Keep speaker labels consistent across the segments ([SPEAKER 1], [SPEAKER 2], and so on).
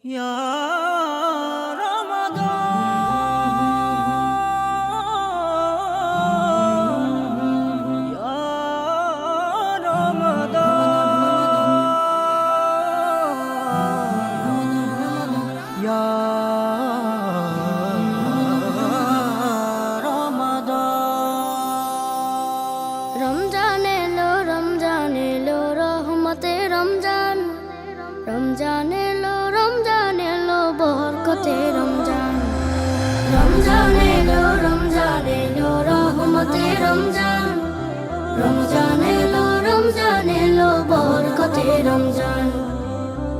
[SPEAKER 1] ইয়া রমাদান ইয়া রমাদান ইয়া রমাদান
[SPEAKER 2] রমজান এলো রহমতে রমজান রমজান এলো বরকতে রমজান এলো রহমতে রমজান রমজান এলো বরকতে রমজান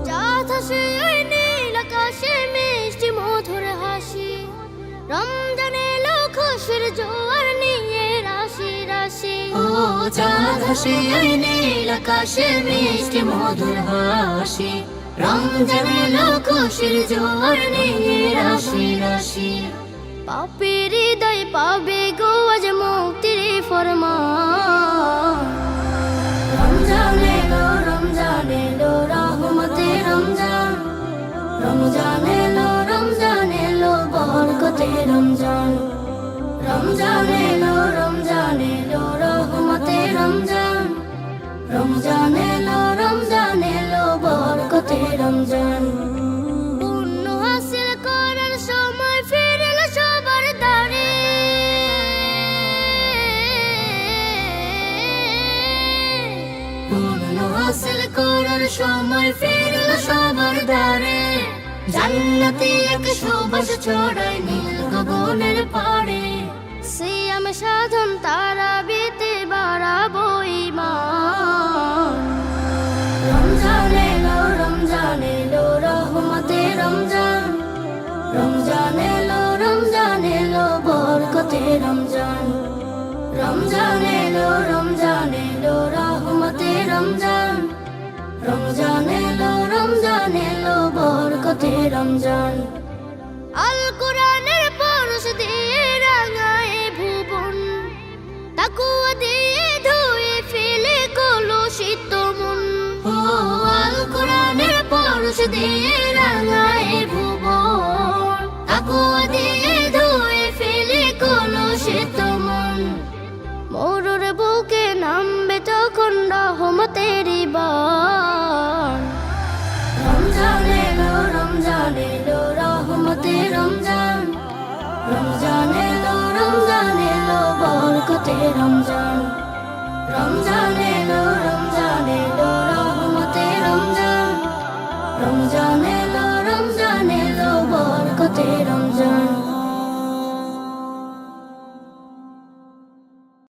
[SPEAKER 2] চাঁদ হাসে ওই নীল আকাশে মিষ্টি মধুর হাসি রমজান এলো খুশির জোয়ার নিয়ে রাশি রাশি
[SPEAKER 3] ও চাঁদ হাসে ওই নীল আকাশে মিষ্টি মধুর হাসি রমজান এলো খুশির জোয়ার নিয়ে রাশি রাশি
[SPEAKER 2] পাপের হৃদয় পাবে গো আজ মুক্তির ফরমান রমজান এলো রহমতে রমজান এলো বরকতে রমজান এলো রহমতে রমজান এলো বরকতে রমজান পুণ্য হাসিল করার সময় ফিরল সবার দ্বারে
[SPEAKER 3] পুণ্য হাসিল করার সময় ফিরল সবার দ্বারে জান্নাতি এক সুবাস ছড়ায় নীল গগনের পাড়ে
[SPEAKER 2] সিয়াম সাধন তারা বিতে বাড়াবো ঈমান রমজান এলো রহমতে রমজান এলো বরকতে রমজান এলো রহমতে রমজান এলো বরকতে রমজান আল কোরআনের পরশ দিয়ে রাঙায় ভুবন তাকুয়া দিয়ে ধুয়ে ফেলে কলুষিত মন
[SPEAKER 3] ও আল কোরআনের পরশ দিয়ে রাঙায় ভুবন
[SPEAKER 2] তাকুয়া দিয়ে ধুয়ে ফেলে কলুষিত মন মরুর বুকে নামবে তখন রহমতের বান রমজান এলো রহমতে রমজান এলো বরকতে রমজান এলো রহমতে রমজান